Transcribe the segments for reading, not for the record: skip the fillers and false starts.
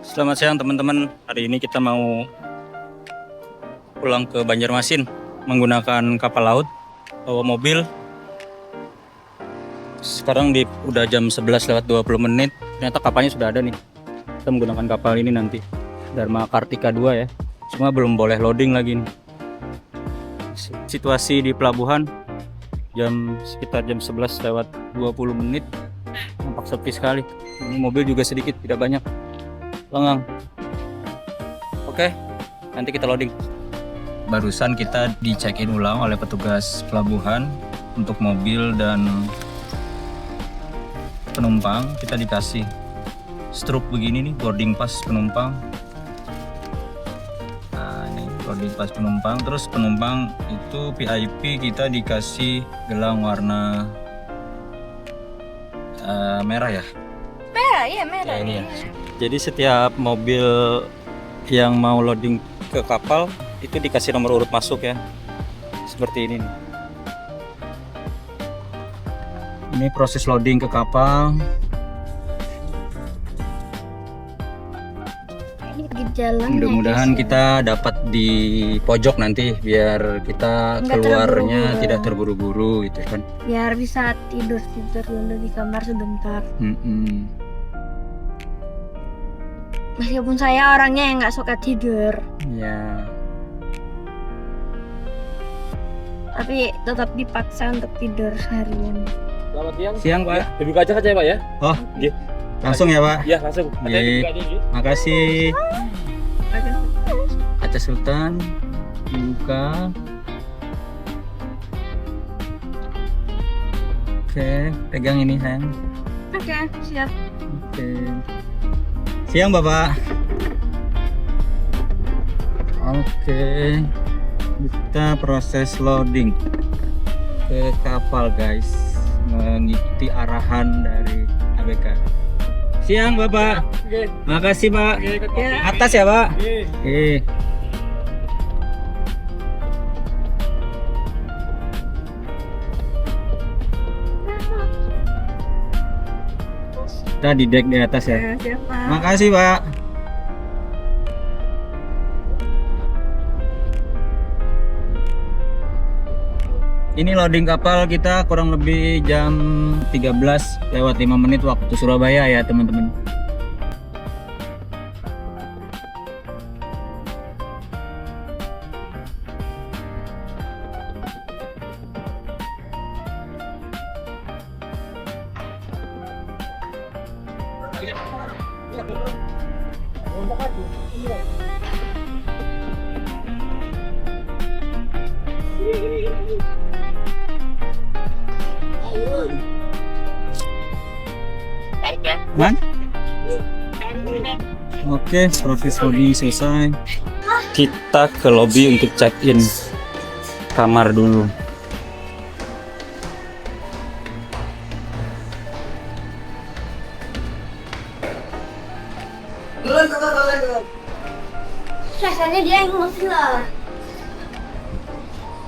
Selamat siang teman-teman. Hari ini kita mau pulang ke Banjarmasin menggunakan kapal laut, bawa mobil. Sekarang udah jam 11 lewat 20 menit. Ternyata kapalnya sudah ada nih. Kita menggunakan kapal ini nanti, Dharma Kartika 2 ya. Cuma belum boleh loading lagi nih. Situasi di pelabuhan sekitar jam 11 lewat 20 menit. Nampak sepi sekali. Ini mobil juga sedikit, tidak banyak. Lengang. Oke, nanti kita loading. Barusan kita di check-in ulang oleh petugas pelabuhan untuk mobil dan penumpang. Kita dikasih struk begini nih, boarding pass penumpang. Nah, ini boarding pass penumpang. Terus penumpang itu VIP kita dikasih gelang warna merah ya. Merah ya, merah. Ya, ini ya. Jadi setiap mobil yang mau loading ke kapal itu dikasih nomor urut masuk ya. Seperti ini nih. Ini proses loading ke kapal. Ini di jalan. Mudah-mudahan kita dapat di pojok nanti biar kita Nggak keluarnya terburu-buru. tidak terburu-buru gitu kan. Biar bisa tidur dulu di kamar sebentar. Meskipun saya orangnya yang nggak suka tidur, Ya. tapi tetap dipaksa untuk tidur seharian. Selamat siang. Siang Pak. Dibuka aja ya Pak ya? Oh, Iya. langsung ya Pak. Iya langsung. Hati-hati Iya. bukanya, Ji. Makasih. Kaca Sultan buka. Oke, pegang ini sayang. Oke, siap. Oke. Siang Bapak. Oke. Kita proses loading ke kapal guys, mengikuti arahan dari ABK. Siang Bapak. Oke. Makasih Pak. Oke, ikut Ya. kopi. Atas ya Pak. Oke. Oke. Kita di deck di atas ya. Siap, Pak. Makasih Pak. Ini loading kapal kita kurang lebih jam 13 lewat 5 menit waktu Surabaya ya teman-teman. Man? Oke, proses loading selesai. Kita ke lobby untuk check-in kamar dulu. Rasanya dia emosi lah.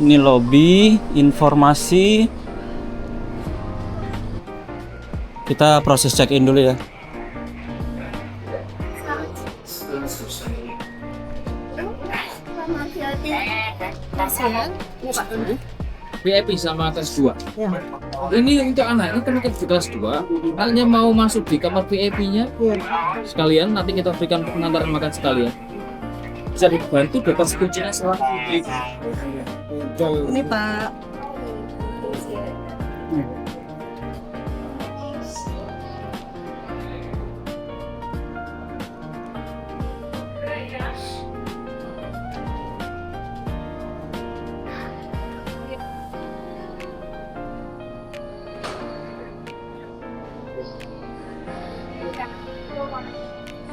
Ini lobby, informasi. Kita proses check-in dulu ya. VIP sama atas 2. Ini untuk anak ini kan kita di kelas 2. Hanya mau masuk di kamar VIP-nya sekalian, nanti kita berikan pengantaran makan sekalian. Bisa dibantu dapat kuncinya setelah Ini Pak.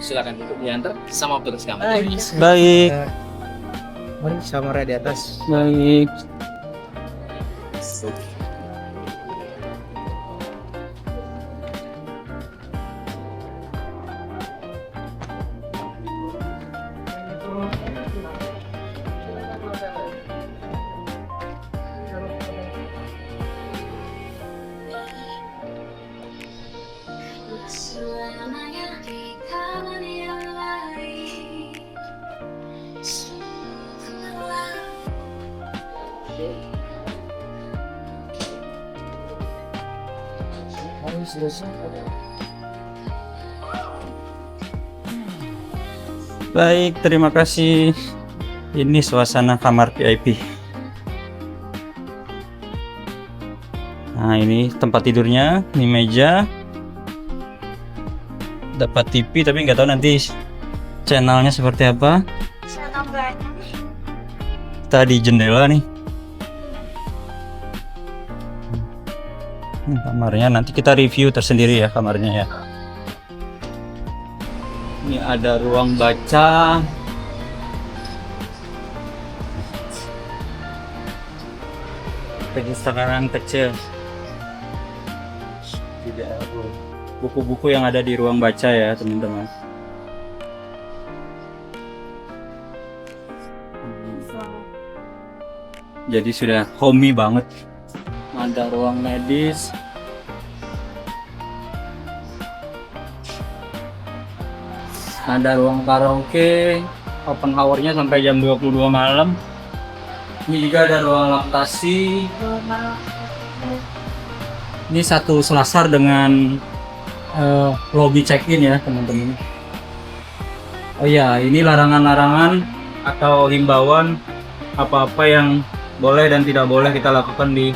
silakan duduk diantar sama petugas kamar. Baik, Mari sama di atas. baik. Baik, terima kasih. Ini suasana kamar VIP. Nah, ini tempat tidurnya, ini meja. Dapat TV, tapi nggak tahu nanti channelnya seperti apa. Sana banyak. Kita di jendela nih. Ini kamarnya, nanti kita review tersendiri ya kamarnya ya. Ini ada ruang baca. Perpustakaan kecil. Tidak buku-buku yang ada di ruang baca ya teman-teman. Jadi sudah homey banget. Ada ruang medis. Ada ruang karaoke, open hour-nya sampai jam 22 malam. Ini juga ada ruang laktasi. Ini satu selasar dengan lobby check-in ya teman-teman. Oh iya, ini larangan-larangan atau himbauan apa-apa yang boleh dan tidak boleh kita lakukan di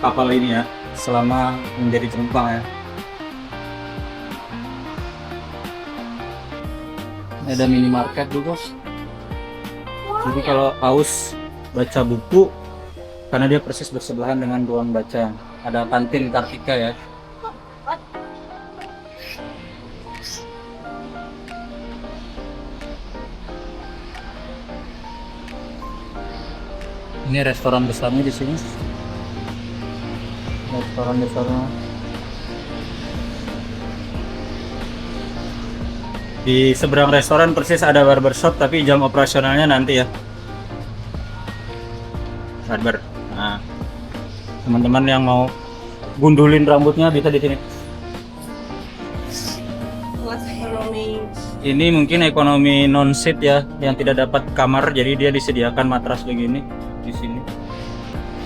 kapal ini ya selama menjadi penumpang ya. Ada minimarket juga. Jadi kalau haus baca buku, karena dia persis bersebelahan dengan ruang baca. Ada kantin Kartika ya. Ini restoran besarnya di sini. Restoran besarnya. Di seberang restoran persis ada barbershop, tapi jam operasionalnya nanti ya. Barber. Nah, teman-teman yang mau gundulin rambutnya bisa di sini. Kelas ekonomi. Ini mungkin ekonomi non seat ya, yang tidak dapat kamar, jadi dia disediakan matras begini di sini.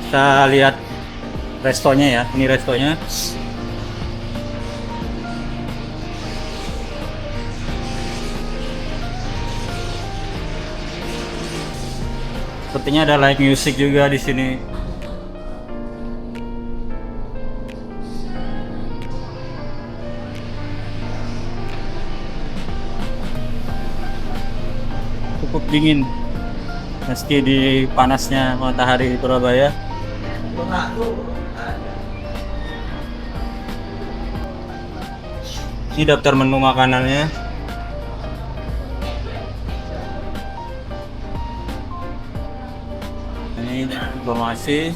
Kita lihat restonya ya. Ini restonya. Sepertinya ada live music juga di sini. Cukup dingin meski di panasnya matahari di Surabaya. Ini daftar menu makanannya. Ini informasi.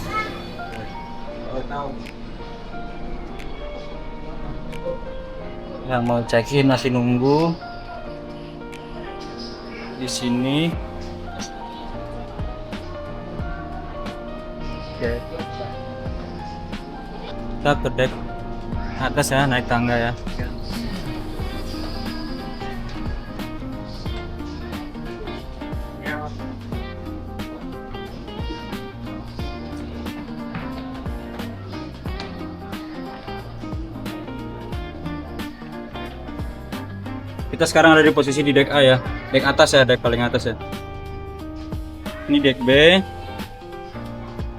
Yang mau check-in masih nunggu di sini. Oke. Kita ke deck atas ya, naik tangga ya. Kita sekarang ada di posisi di deck A ya, deck atas ya, deck paling atas ya. Ini deck B.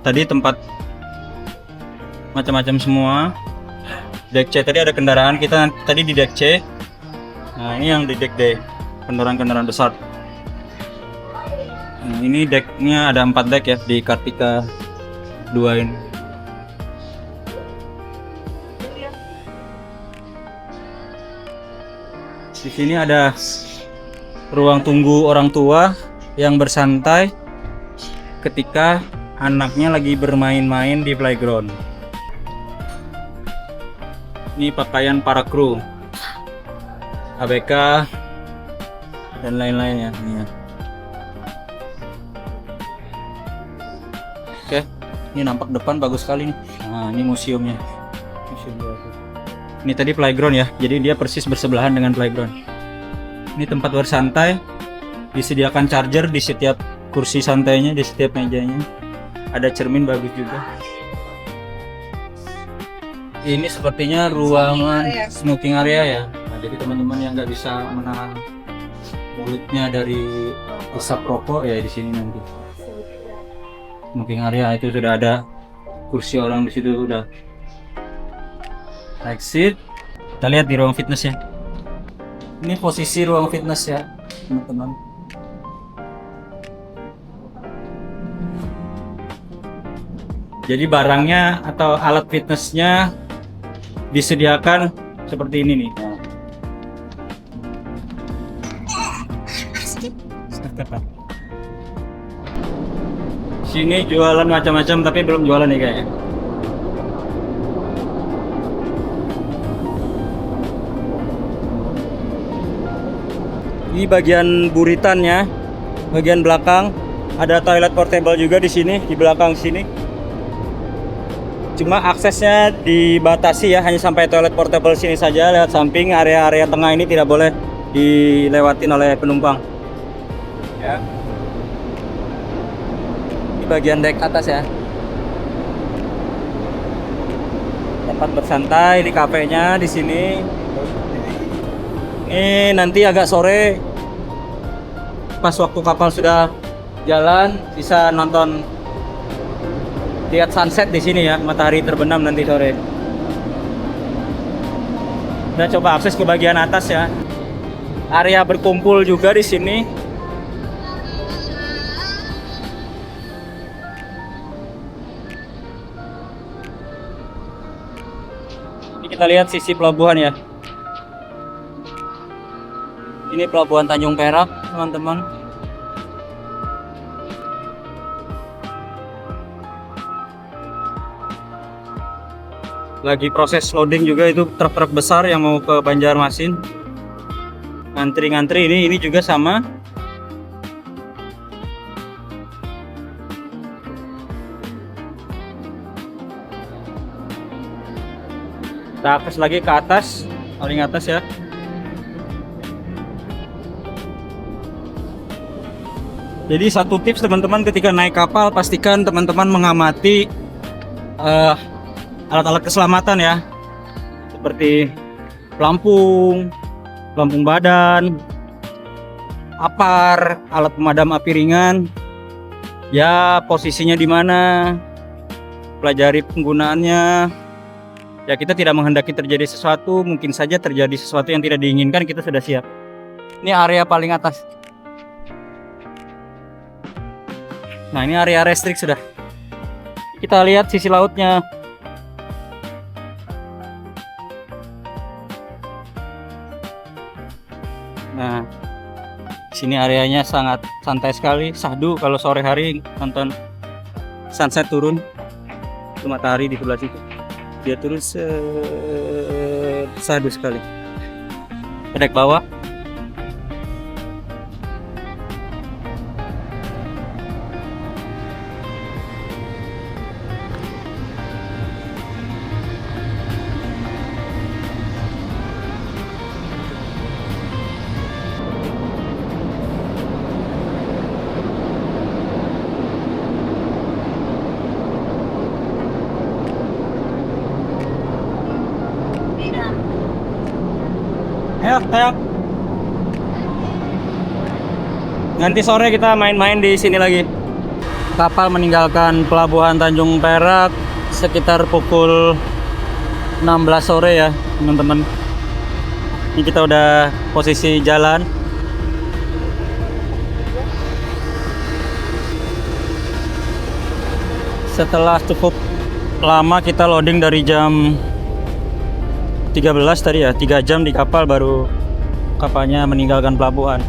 Tadi tempat macam-macam semua. Deck C tadi ada kendaraan, kita tadi di deck C. Nah, ini yang di deck D, kendaraan-kendaraan besar. Nah, ini decknya ada 4 deck ya di Kartika 2 ini. Di sini ada ruang tunggu orang tua yang bersantai ketika anaknya lagi bermain-main di playground. Ini pakaian para kru, ABK dan lain-lainnya. Ini ya. Oke, ini nampak depan bagus sekali nih. Nah, ini museumnya. Museum bagus. Ini tadi playground ya, jadi dia persis bersebelahan dengan playground. Ini tempat bersantai, disediakan charger di setiap kursi santainya, di setiap mejanya. Ada cermin bagus juga. Ini sepertinya ruangan smoking area ya. Nah, jadi teman-teman yang nggak bisa menahan mulutnya dari asap rokok ya di sini nanti. Smoking area itu sudah ada kursi orang di situ udah. Exit. Kita lihat di ruang fitness ya. Ini posisi ruang fitness ya, teman-teman. Jadi barangnya atau alat fitnessnya disediakan seperti ini nih. Sini jualan macam-macam tapi belum jualan nih kayaknya. Ini bagian buritannya, bagian belakang ada toilet portable juga di sini, di belakang sini. Cuma aksesnya dibatasi ya, hanya sampai toilet portable sini saja lewat samping. Area-area tengah ini tidak boleh dilewatin oleh penumpang. Ya. Ini bagian dek atas ya. Tempat bersantai di kafenya di sini. Ini nanti agak sore, pas waktu kapal sudah jalan, bisa nonton, lihat sunset di sini ya, matahari terbenam nanti sore. Kita coba akses ke bagian atas ya. Area berkumpul juga di sini. Ini kita lihat sisi pelabuhan ya. Ini pelabuhan Tanjung Perak, teman-teman. Lagi proses loading juga itu truk-truk besar yang mau ke Banjarmasin. Ngantri-ngantri ini juga sama. Kita akses lagi ke atas, paling atas ya. Jadi satu tips teman-teman ketika naik kapal, pastikan teman-teman mengamati alat-alat keselamatan ya, seperti pelampung badan, apar, alat pemadam api ringan, ya posisinya di mana, pelajari penggunaannya. Ya kita tidak menghendaki terjadi sesuatu, mungkin saja terjadi sesuatu yang tidak diinginkan, kita sudah siap. Ini area paling atas. Nah ini area restrik sudah. Kita lihat sisi lautnya. Nah, sini areanya sangat santai sekali, sahdu kalau sore hari nonton sunset turun. Itu matahari di sebelah situ. Dia turun sahdu sekali. Kedek bawah. Ayo. Nanti sore kita main-main di sini lagi. Kapal meninggalkan pelabuhan Tanjung Perak sekitar pukul 16 sore ya, teman-teman. Ini kita udah posisi jalan. Setelah cukup lama kita loading dari jam 13 tadi ya, 3 jam di kapal baru kapalnya meninggalkan pelabuhan.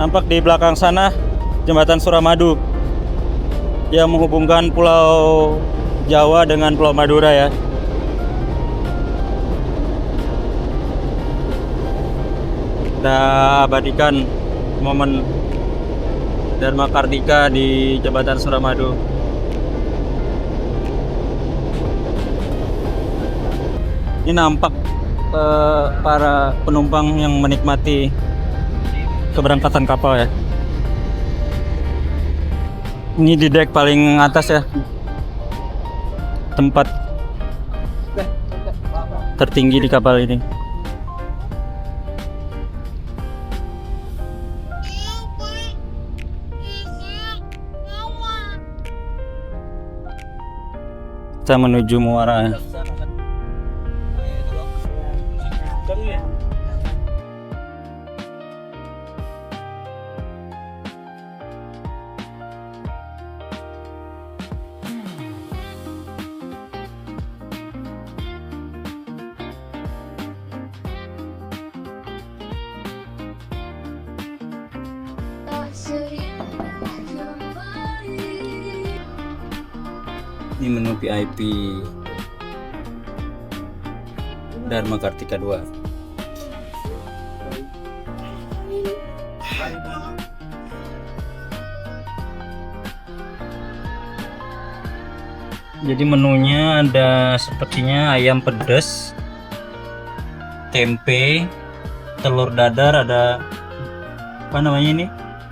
Nampak di belakang sana jembatan Suramadu yang menghubungkan Pulau Jawa dengan Pulau Madura ya. Kita abadikan momen Dharma Kartika di jembatan Suramadu. Ini nampak para penumpang yang menikmati keberangkatan kapal ya. Ini di dek paling atas ya. tempat tertinggi di kapal ini. Kita menuju Muara. Ini menu VIP Dharma Kartika 2. Jadi menunya ada sepertinya ayam pedas, tempe, telur dadar, ada apa namanya ini?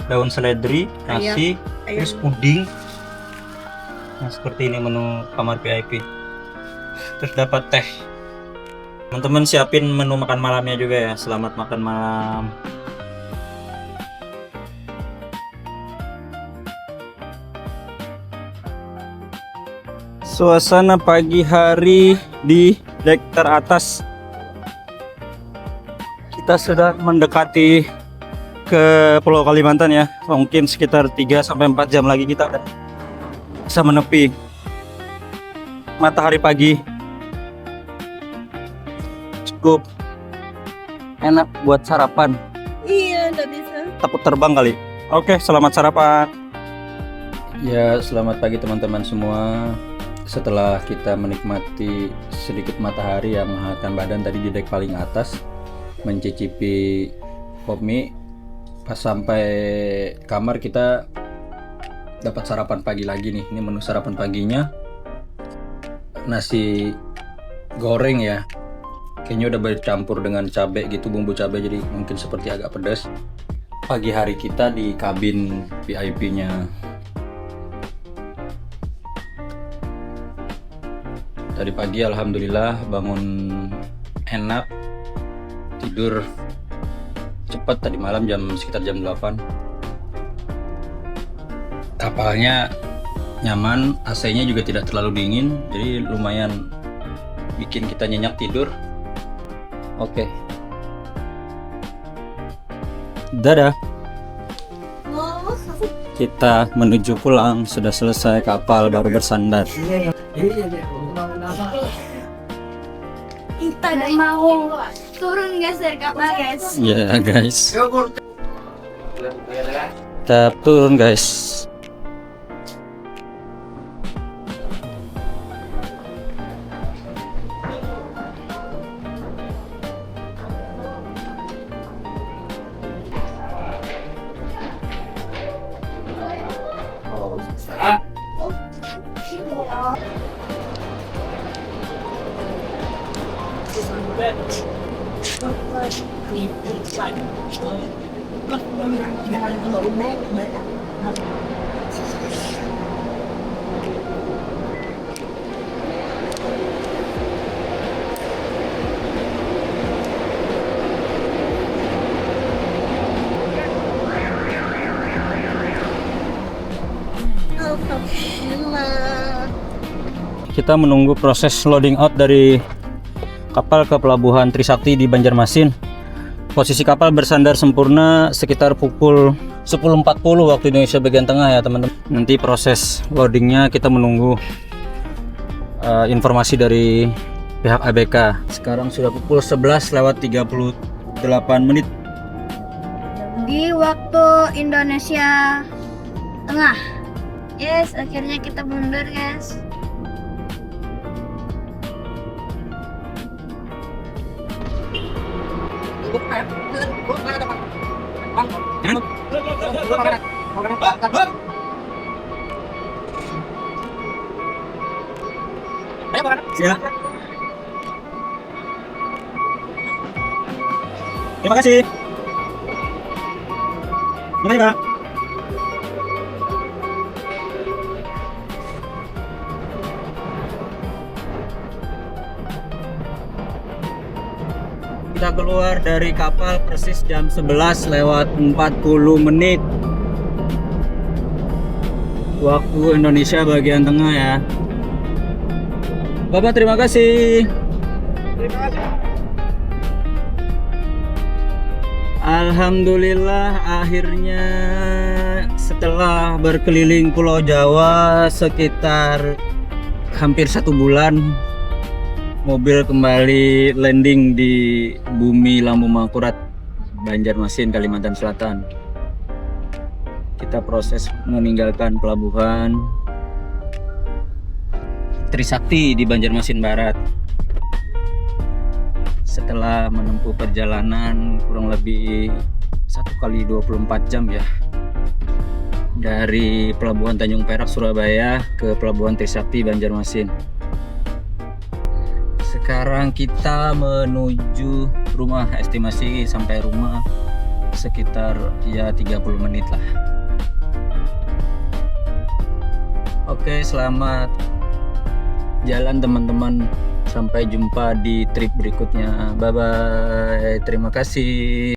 Daun seledri, nasi, terus puding. Nah, seperti ini menu kamar VIP. Terus dapat teh. Teman-teman siapin menu makan malamnya juga ya. Selamat makan malam. Suasana pagi hari di dek teratas. Kita sudah mendekati ke Pulau Kalimantan ya. Mungkin sekitar 3 sampai 4 jam lagi kita akan bisa menepi matahari pagi. Cukup enak buat sarapan. Iya, udah bisa. Takut terbang kali. Oke, selamat sarapan. Ya, selamat pagi teman-teman semua. Setelah kita menikmati sedikit matahari yang menghangatkan badan tadi di dek paling atas, mencicipi pop mie, pas sampai kamar kita dapat sarapan pagi lagi nih. Ini menu sarapan paginya nasi goreng ya, kayaknya udah bercampur dengan cabai gitu, bumbu cabai, jadi mungkin seperti agak pedas. Pagi hari kita di kabin VIP nya. Tadi pagi alhamdulillah bangun enak, tidur cepat tadi malam sekitar jam 8. Kapalnya nyaman, AC-nya juga tidak terlalu dingin, jadi lumayan bikin kita nyenyak tidur. Oke. Dadah. Kita menuju pulang, sudah selesai kapal baru bersandar. Kita udah mau turun guys dari kapal guys. Ya guys. Kita turun guys. Kita menunggu proses loading out dari kapal ke pelabuhan Trisakti di Banjarmasin. Posisi kapal bersandar sempurna sekitar pukul 10.40 waktu Indonesia bagian tengah ya teman-teman. Nanti proses loadingnya kita menunggu informasi dari pihak ABK. Sekarang sudah pukul 11:38 Di waktu Indonesia Tengah. Yes, akhirnya kita mundur guys. Ya. Terima kasih. Terima kasih, Pak. Kita keluar dari kapal persis jam 11 lewat 40 menit waktu Indonesia bagian tengah ya. Bapak terima kasih. Alhamdulillah akhirnya setelah berkeliling Pulau Jawa sekitar hampir 1 bulan, mobil kembali landing di Bumi Lambu Mangkurat, Banjarmasin, Kalimantan Selatan. Kita proses meninggalkan pelabuhan Trisakti di Banjarmasin Barat. Setelah menempuh perjalanan kurang lebih 1 kali 24 jam ya, dari Pelabuhan Tanjung Perak Surabaya ke Pelabuhan Trisakti Banjarmasin. Sekarang kita menuju rumah, estimasi sampai rumah sekitar ya 30 menit lah. Oke, selamat jalan teman-teman. Sampai jumpa di trip berikutnya. Bye bye. Terima kasih.